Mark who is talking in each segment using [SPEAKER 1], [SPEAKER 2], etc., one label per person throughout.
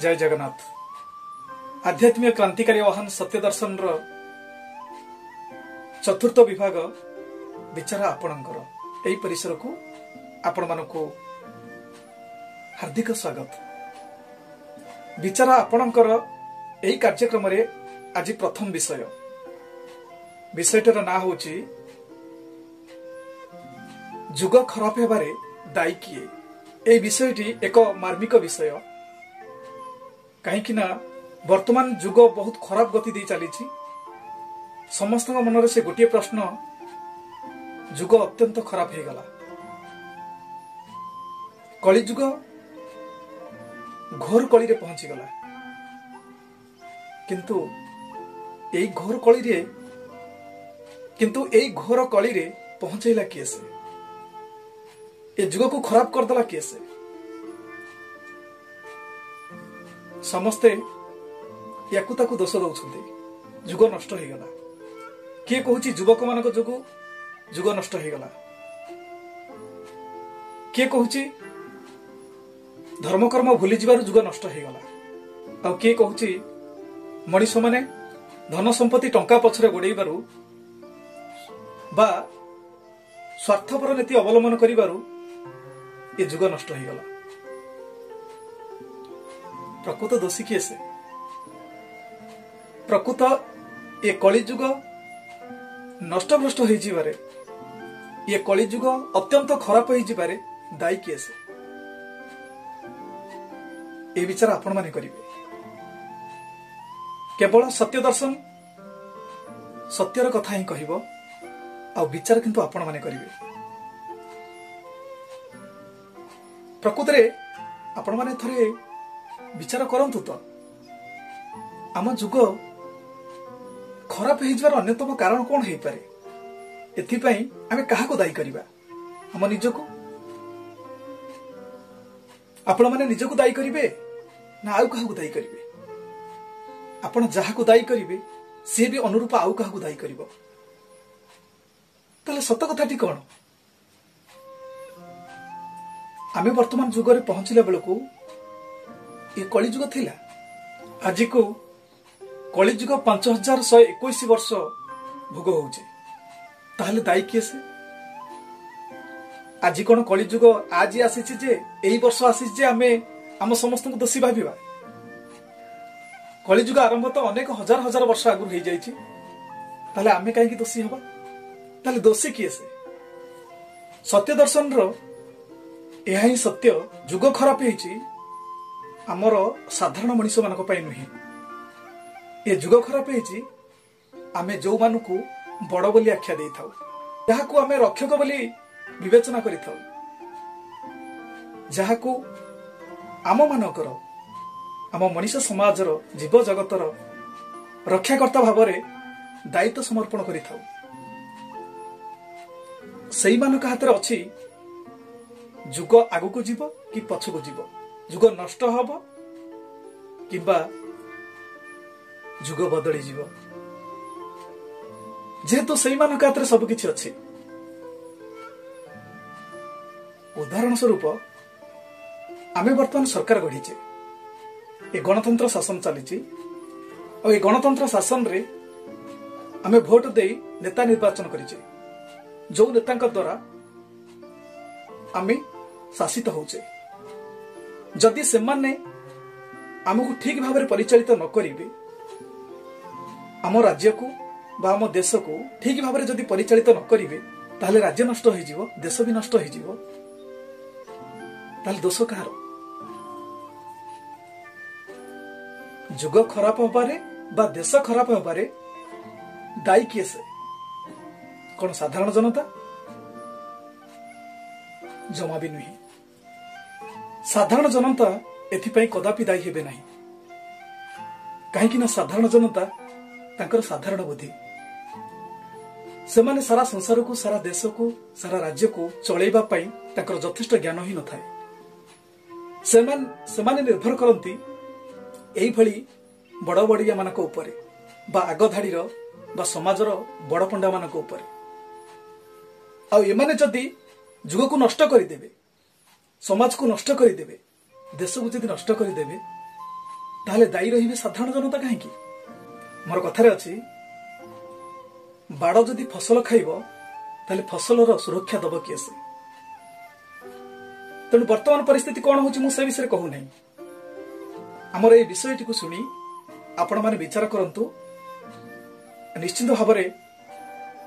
[SPEAKER 1] जय जगन्नाथ। आध्यात्मिक क्रांतिकारी आह्वान सत्य दर्शन चतुर्थ विभाग विचार आपणकर यही परिसर को आपण मानकु हार्दिक स्वागत। विचार आपणकर यही कार्यक्रम रे आज प्रथम विषयटर ना होची जुग खराब हेबारे दायी किए। ए विषयटी एक मार्मिक विषय कहीं वर्तमान जुग बहुत खराब गति दे चली। समस्त मनरे से गोटे प्रश्न, जुग अत्यंत खराब हो गला। कली जुग घोर कली रे पहुंची गला, किंतु एई घोर कली रे पहुंचैला किए से? ए जुग को खराब करदेला किए से? समस्ते याकु ताकु दोष दौछन्ते, जुग नष्ट हो गला। किए कहूची युवक मानक जोगु जुग नष्ट हो गला, किए कहूची धर्मकर्म भूली जिबारु जुग नष्ट हो गला, आ किए कहूची मनीष माने धन संपत्ति टंका पछरे गोड़ेइबारु बा स्वार्थपर नीति अवलंबन करिबारु ये जुग नष्ट हो गला। प्रकृत दोषी किए से? प्रकृत ये कली जुग नष्ट भ्रष्ट हो जिबारे, ये कली जुग अत्यंत खराब हो जिबारे दायी किए से? ये विचार आपण माने करिवे। केवल सत्य दर्शन सत्यर कथा ही कहिबो, आ विचार किंतु आपण माने करिवे। प्रकृत रे आपण माने थरे विचार करंतु तो आम जुग खराब हो जिबार अन्यतम कारण कौन हो पारे? एथिपाई आमे काहाको दायी करिबा? हम निजको? आपण माने निजको दायी करिवे ना आउ काहाको दायी करिवे? आपण जाहाको दायी करिवे से भी अनुरूप आउ काहाको दायी करिवो। ताले सत कथाटी कौन? आमे वर्तमान जुग रे पहुंचले बेलको ये कलिजुग थिला। आज को कलिजुग 5121 वर्ष भोग होउचे, ताहले दायी किए से? आज कौन कलिजुग आज आसीछि जे एई वर्ष आसीछि जे आमे आम समस्त को दोषी भाबिबा? कलिजुग आरंभ तो अनेक हजार हजार वर्ष आगु हो जाइछि, ताहले आमे काहे दोषी हबा? ताहले दोषी किए से? सत्य दर्शन रो यह ही सत्य, जुग खराब होइछि आमर साधारण मनीष मानक पई नुहे। ये जुग खराब होइछि आमे जो मानकु बड़ बोली आख्या देई थाउ, जहाकु आमे रक्षक बोली विवेचना करि थाउ, जहाकु आम मानकर आम मनीष समाजर जीव जगतर रक्षाकर्ता भावरे दायित्व समर्पण करि थाउ, सेई मानक हाथ अछि जुग आगु जीव कि पछकु जीव, जुग नष्ट हब किंबा जुग बदली जीव। जेहेतु सेई मानक हाथ सब किछि अछि। उदाहरण स्वरूप आमे वर्तमान सरकार गढ़ीचे, ए गणतंत्र शासन चली, और ए गणतंत्र शासन रे आमे भोट दे नेता निर्वाचन करिचे, जो नेता द्वारा आमे शासित होचे। जदि से माने आमको ठीक भाव में परिचालित न करिवे, आम राज्य को बा आम देश को ठीक भाव में जदि परिचालित न करिवे, ताहले राज्य नष्ट हो जिवो, देश भी नष्ट हो जिवो। ताहले दोष कहार? जुग खराब होबारे बा देश खराब होबारे दायी किए से? कौन साधारण जनता? जमा भी नुहे। साधारण जनता एथिपाई कदापि दायी हेबे नहीं, कहीं साधारण जनता तांकर साधारण बुद्धि, से माने सारा संसार को, सारा देश को, सारा राज्य को चलैबा पई तांकर यथेष्ट ज्ञान ही न थाए। से माने निर्भर करती एई भली बड़ बड़िया मानक उपरे बा आग धाड़ीर बा समाजर बड़ पंडा मानक उपरे। आ एमाने जदि जुग को नष्ट करदेवे, समाज को नष्ट करदेवे, देश को जदि नष्ट करदेवे, ताहले दायी रहिबे साधारण जनता काहेकि? मोर कथारे अछि बाड़ जदि फसल खाइब ताहले फसलर सुरक्षा दब किए से? तेणु वर्तमान परिस्थिति कौन होची मु से विषय कहू नहीं। आमर ए विषयटी को सुनी आपण माने विचार करंतु। निश्चित भाव में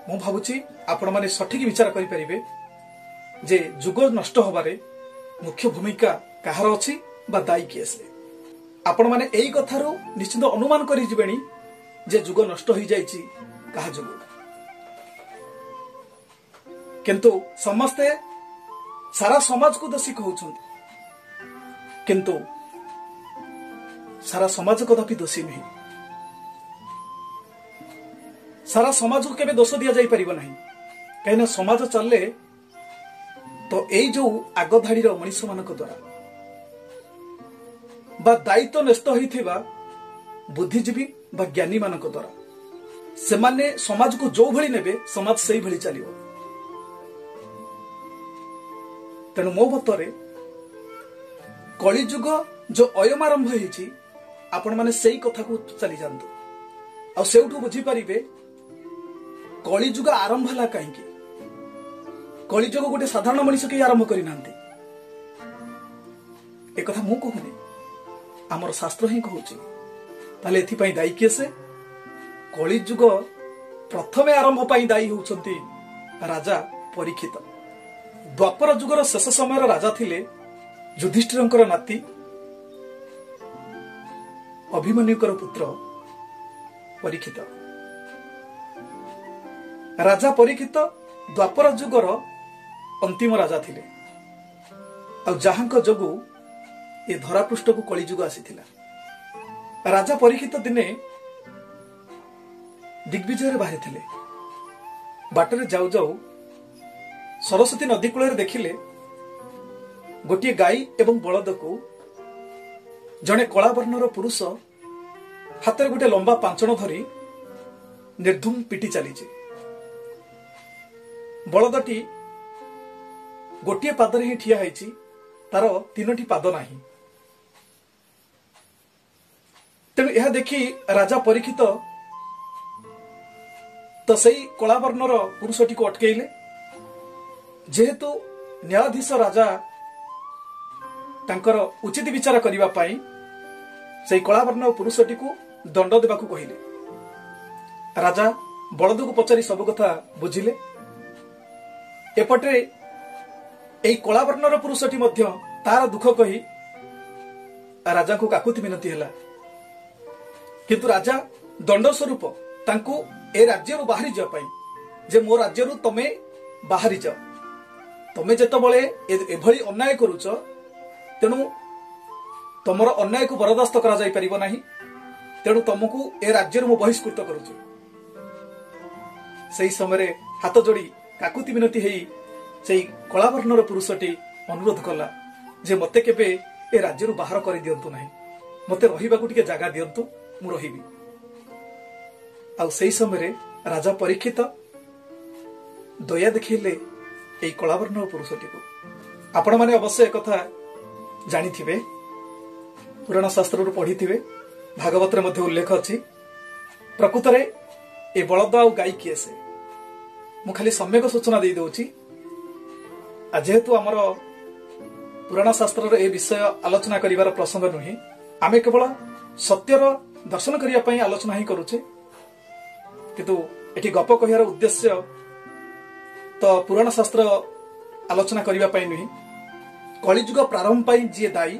[SPEAKER 1] मु भावुची आपण माने सठिक विचार करि परिबे जे जुग नष्ट होबारे मुख्य भूमिका कहार अछि बा दायी किए से। आपण माने एई कथारो निश्चित अनुमान करि जिबेनी जे जुग नष्ट होई जाईची कहा जुग। किंतु समस्ते सारा समाज को दोषी कहउछंती, किंतु सारा समाज कदापि दोषी नहीं। सारा समाज को केबे दोष दिया जाई परिबो नहीं। कहीं समाज चलले तो एई जो आग धाड़ीर मनीष मानक द्वारा बा दायित्व नष्ट होइथिबा बुद्धिजीवी बा ज्ञानी मानक द्वारा से माने समाज को जो भली नेबे समाज सेई भली चलिबो। तेणु मो मतरे कलिजुग जो अयम आरंभ होइछि आपण माने सेई कथा को चली जांतु आ सेउठु बुझी परिबे कलिजुग आरंभ हला काहेकि। कलिजुग गोटे साधारण मनीष के आरंभ करि नांती। ए कथा मु कहूनी, आमर शास्त्र ही कहूछि। ताले एथि पई दायी किए से? कलिजुग प्रथमे आरंभ पई दायी होउछंती राजा परीक्षित। द्वापर जुगर शेष समय राजा थिले युधिष्ठिरंकर नाती अभिमन्युकर पुत्र परीक्षित। राजा परीक्षित द्वापर जुगर अंतिम राजा थिले आ जहांक जोगु ए धरापृष्ठ को कलिजुग आसीथिला। राजा परीक्षित दिने दिग्विजय बाहरी थिले। बाटरे जाऊ जाऊ सरस्वती नदी कूल देखिले गोटे गाई एवं बलद को जड़े कला वर्णर पुरुष हाथ में गोटे लंबा पांचण धरी निर्धूम पिटी चली। बलदटी गोटे पादरे ही ठिया है, तार तीनोटी पाद नहीं। तेणु यह देखी राजा परीक्षित तो सही कला वर्णर पुरुषटी को अटकेले। जेहेतु न्यायाधीश राजा तांकर उचित विचार करिबा पाई से कलावर्ण पुरुषटी को दंड देबाकू कहिले। राजा बलद को पचारि सब कथा बुझिले। एपटे एई कलावर्णर पुरुषटी मध्य तार दुख कही राजा को काकुति मिनती हैला। किंतु राजा दंड स्वरूप तांको ए राज्यरु बाहरी जा पाई जे मो राज्यरु तमे बाहरी जा। तमे जेतबळे एभली अन्याय करूछ तेणु तमर अन्याय को बरदास्त करा जाई परिबो नाही। तेणु तुमको ए राज्यरु मो बहिष्कृत करूछ। सही समय हाथ जोड़ी काकुति मिनती हेई सेई कलावर्णर पुरुषटी अनुरोध कला जे मते केबे ए राज्यरु बाहर करि दियंतु नाही, मते रहिबाकू टिके जागा दियंतु, मु रहिबी। आ सेई समय राजा परीक्षित दया देखिले एई कलावर्ण पुरुषटी को। आपण माने अवश्य एक कथा जानी थिबे, पुराण शास्त्र रु पढ़ी थिबे, भागवत रे मध्ये उल्लेख अछि। प्रकृत रे ए बलद आ गाई किए से मु खाली सम्यक सूचना दे दोछि। आ जेहेतु हमर पुराण शास्त्र रे ए विषय आलोचना करिवार प्रसंग नुही, आमे केवल सत्यर दर्शन करिया पई आलोचना ही करूछे। किंतु एठी गप कहियार उद्देश्य तो पुराण शास्त्र आलोचना करिवा पई नुही, कलिजुग प्रारंभ पई जे दायी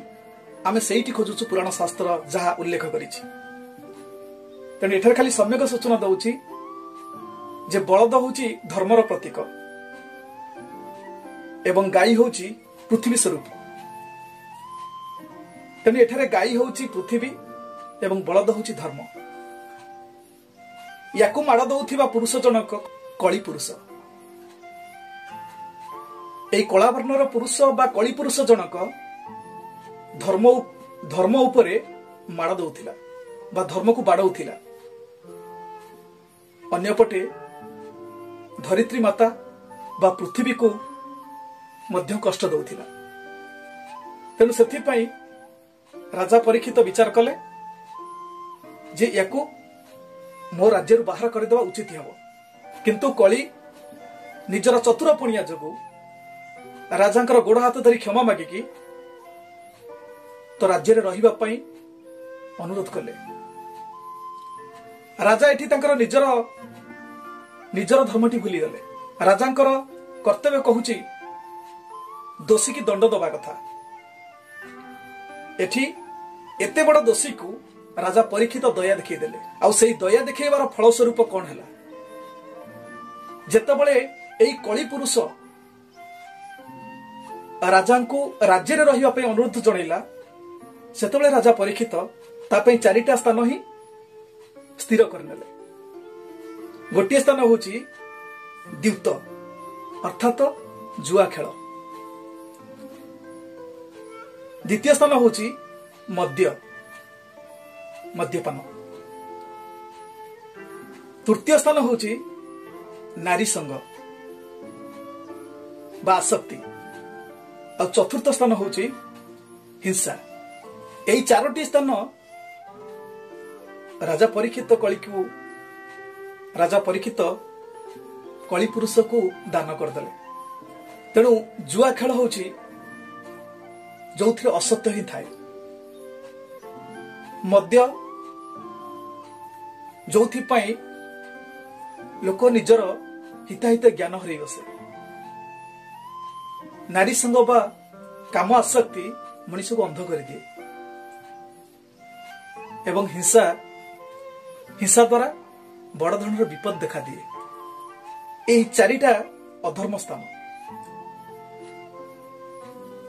[SPEAKER 1] आमे सेईटी खोजुछु पुराण शास्त्र जहा उल्लेख करिछि। तेणु एठार खाली सम्यक सूचना दउछि जे बलद होउछि धर्मर प्रतीक एवं गाई होउछि पृथ्वी स्वरूप। तेणु एठारे गाई होउछि पृथ्वी एवं बलद होउछि धर्म। याकु माड़ दउथिबा पुरुष जनक कली पुरुष। एई कलावर्णर पुरुष बा कली पुरुष जनक धर्म उपरे माड़ दउथिला बा धर्म को बाड़ौथिला। अन्यपटे धरित्री माता बा पृथ्वी को मध्य कष्ट दउथिला। तेणु सेथिपाई राजा परीक्षित विचार कले जे याकू मो राज्य बाहर करदेवा उचित हब, किंतु कली निजर चतुरपणिया जोगु राजा गोड़ हाथ धरी क्षमा मागिकी तो राज्य रहिबा पई अनुरोध कले। राजा एठी तांकर निजर धर्मटी भूली गले। राजांकर कर्तव्य कहूची दोषी की दंड दबा कथा। एठी एते बड़ दोषी को राजा परीक्षित दया देखै देले। आ सेई दया देखैबार फलस्वरूप कोन हला, जेतेबेले एई कली पुरुष राजा को राज्य रहिबा पई अनुरोध जणैला, सेतेबेले राजा परीक्षित ता पई चारिटा स्थान ही स्थिर करनेले। गोटे स्थान होची द्यूत अर्थात जुआ खेल, द्वितीय स्थान होची मद्यपान, तृतीय स्थान होची नारी संग बा आसक्ति, और चतुर्थ स्थान होची हिंसा। एई चारोटी स्थान राजा परीक्षित कली पुरुष को दान करदेले। तेणु जुआ खेल होची जो असत्य ही थाए, मद्य जो लोक निजर हिताहित ज्ञान हरई बसे, नारी संग बा काम आसक्ति मनुष्य को अंध कर दिए, एवं हिंसा द्वारा बड़ धरण विपद देखा दिए। यही चारिटा अधर्म स्थान।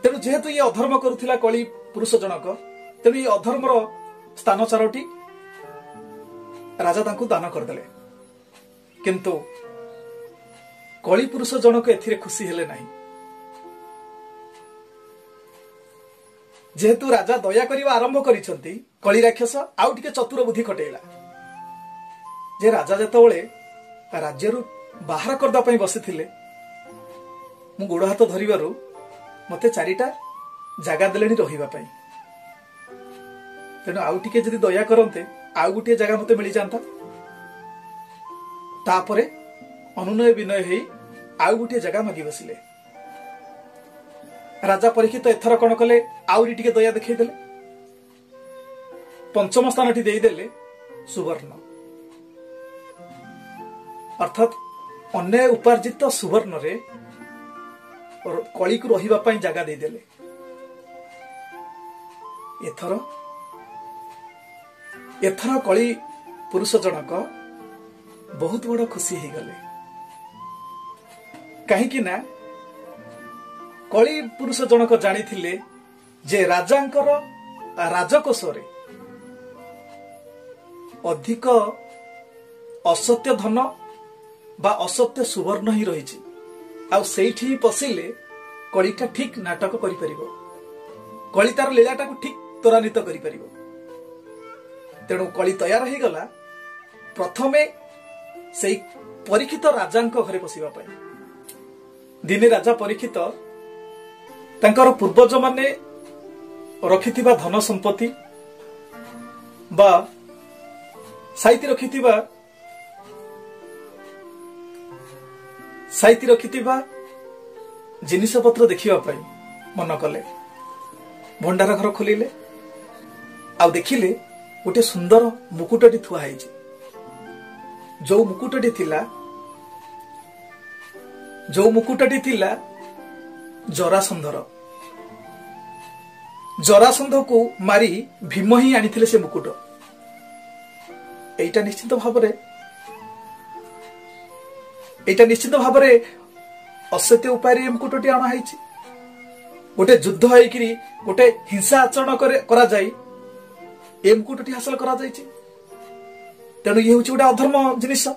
[SPEAKER 1] तेणु जेहेतु ये अधर्म करुथिला कली पुरुष जनक, तेणु ये अधर्मर स्थान चारोटी राजा तांकु दान करदेले। किंतु कली पुरुष जनक एथिरे खुशी हेले नहीं। जेहेतु राजा दया करिवा आरंभ करिसंती, कली राक्षस आउ टिके चतुर बुद्धि खटेइला जे राजा जेतेबेले राज्यरु बाहर करदा पई बसिथिले, मु गोड़ हाथ धरिबारु मते चारिटा जागा देलेनी रहिबा पई, तेणु आउ टिके जदि दया करंते आउ गुटे जागा मते मिली जांता। तापरे अनुनय विनय हेई आउ गुटे जागा मागी बसिले। राजा परीक्षित एथर कौन कले, आउरी टिके दया देखै देले। पंचम स्थानटी देई देले सुवर्ण, अर्थात अन्याय उपार्जित सुवर्ण रे कली को रहिबा पई जागा देई देले। एथर कली पुरुष जनक बहुत बड़ खुशी ही गले। कहीं ना कली पुरुष जनक जानी थिले जे राजांकर राजकोषरे अधिक असत्य धन बा असत्य सुवर्ण ही रही। आ सेठी पशिले कलिटा ठीक नाटक करि परिबो, कली तार लीलाटा को ठीक त्वरान्वित करि परिबो। तेणु कली तैयार हो गला प्रथमे से परीक्षित राजांक घरे पशिबा पई। दिने राजा परीक्षित तांकर पूर्वज माने रखिथिबा धन संपत्ति बा साइति रखिथिबा जिनिस पत्र देखिबा पई मन कले। भंडार घर खोलिले, आ देखिले गोटे सुंदर मुकुटटी थुआ हैछि। जो मुकुटटी थिला जरासंध को मारी भीम ही आनिथिले से मुकुट। एटा निश्चित भावरे असत्य उपाय मुकुटटी आना हैछि। गोटे युद्ध होइकिरी गोटे हिंसा आचरण करा जाई ए मुकुटटी हासिल करा जाइछि। तेणु ये होछि गोटे अधर्म जिनिस।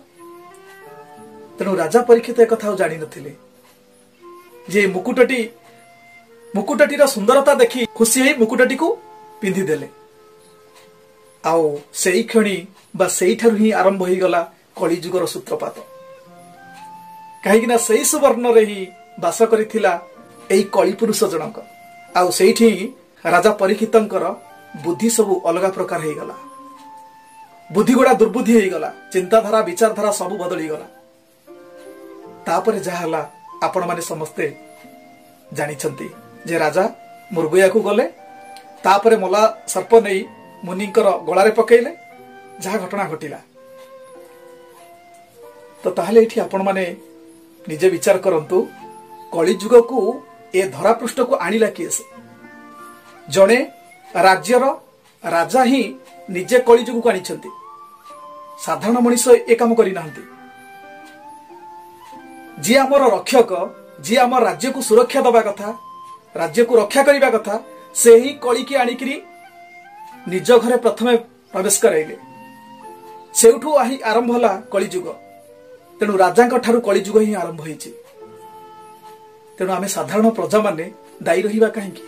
[SPEAKER 1] तेणु राजा परीक्षित एक कथा जानि नथिले जे मुकुटटीर सुंदरता देखी खुशी होई मुकुटटी को पिंधि देले। आउ सेई क्षणी बा सेई ठारु ही आरंभ होई गला कली जुगर सूत्रपात। कहीं से सुवर्ण रे ही बास करिथिला एई कली पुरुष जनक। आउ सेठी राजा परीक्षितंकर बुद्धि सब अलग प्रकार हो गला। बुद्धि गुड़ा दुर्बुद्धि हो गला, चिंताधारा विचारधारा सब बदली गला। तापरे जहा हला आपण माने समस्ते जानिछंती जे राजा मुर्गया को गले, तापरे मला सर्प नहीं मुनिंकर गलारे पकेइले, जहा घटना घटिला। तो ताहले एठी आपण माने निजे विचार करंतु, कलिजुग को ए धरा पृष्ठ को आनिला किए से? जणे राज्यर राजा ही निजे कलिजुग को आनिछंती, साधारण मनीष ए काम करि नाहंती। जी आमर रक्षक, जी आम राज्य को सुरक्षा दबा कथा, राज्य को रक्षा करबा कथा, से ही कली की आनिकरी निज घरे प्रथमे प्रवेश कराइले। सेउठू आही आरंभ होला कलिजुग। तेणु राजांक ठारू कलिजुग ही आरंभ होईछि। तेणु आमे साधारण प्रजा माने दायी रहिबा काहेकि?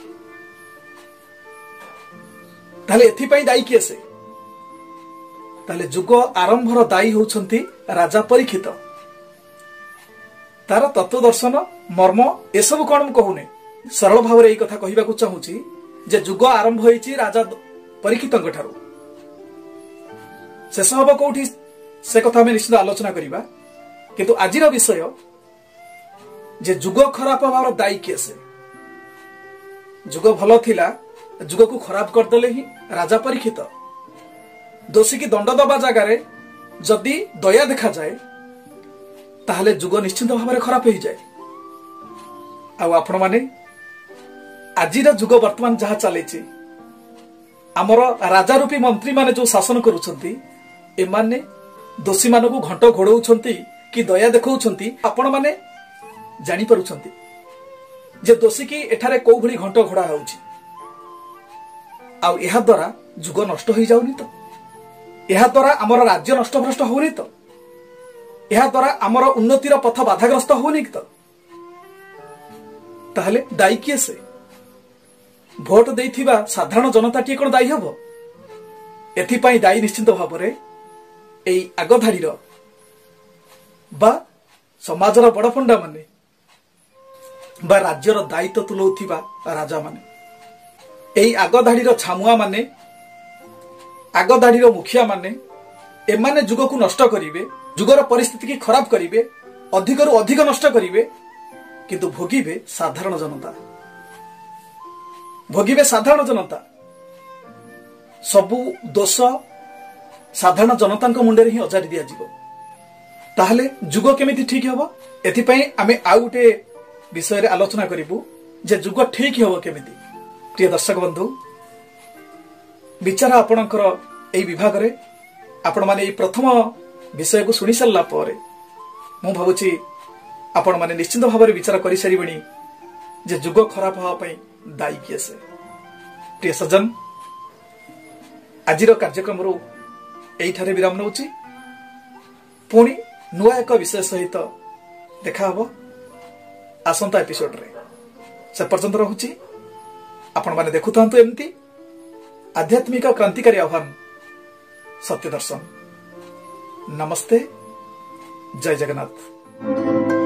[SPEAKER 1] ताले एथि पई दायी किए से? ताले जुग आरंभर दायी होउछंती राजा परीक्षित। तार तत्व दर्शन मर्म एसबु कौन मु कहूने, सरल भाव रे कथा कहिबा को चाहूची जे जुग आरंभ होईछि राजा परीक्षितंक ठारू। शेष हब कोठी से कथा आमे निश्चित आलोचना करिबा, किंतु आजिर विषय जे जुग खराब हबार दायी किए से? जुग भल थिला, जुग को खराब करदेले ही राजा परीक्षित। दोषी की दंड दबा जगार जदि दया देखा जाए ताहले जुग निश्चित भाव में खराब हो जाए। आपण माने आजिर जुग वर्तमान जहा चली आमर राजा रूपी मंत्री माने जो शासन करुछंती, एमाने दोषी मानकु घंट घोड़ौछंती कि दया देखौछंती। आपण माने जानि परुछंती जे दोषी की एठारे को भली घंट घोड़ा होउछि। आ एहा द्वारा जुग नष्ट हो जाउनी तो? एहा द्वारा आमर राज्य नष्ट भ्रष्ट होउनी तो? एहा द्वारा आमर उन्नतिर पथ बाधाग्रस्त होउनी तो? ताहले दायी किए से? भोट देइथिबा साधारण जनता टी कोन दायी हबो? एथि पई दायी निश्चित भाव रे एई आगधाडीर बा समाजर बड़ फंडा माने बा राज्यर दायित्व तुलौथिबा राजा माने, एई आगधाडीर छामुआ माने, आगधाडीर मुखिया माने, एमाने जुग को नष्ट करिवे, जुगर परिस्थिति की खराब करिवे, अधिकरु अधिक नष्ट करिवे, किंतु भोगिबे साधारण जनता। भोगिबे साधारण जनता। सबु दोष साधारण जनतांक मुंडे ही अजारी दिया जीवो। ताहले जुग केमिति ठीक हबो? एथि पई आमे आ गुटे विषय रे आलोचना करिबु जे जुग ठीक हबो केमिति। प्रिय दर्शक बंधु, विचार आपणकर एई विभाग रे आपण माने एई प्रथम विषय को सुनि सल्ला परे मु भाबुची आपण माने निश्चित भाव रे विचार करि सारिबणी जे जुग खराब हवा पई दायी किए से। प्रिय सज्जन, आजिर कार्यक्रम रो एइठारे विराम नउची। पुणी नुआ एक विषय सहित देखा हबो आसंता एपिसोड रे। से पर्यंत रहुची आपण माने देखुथांतु एमती आध्यात्मिक क्रांतिकारी आह्वान सत्य दर्शन। नमस्ते, जय जगन्नाथ।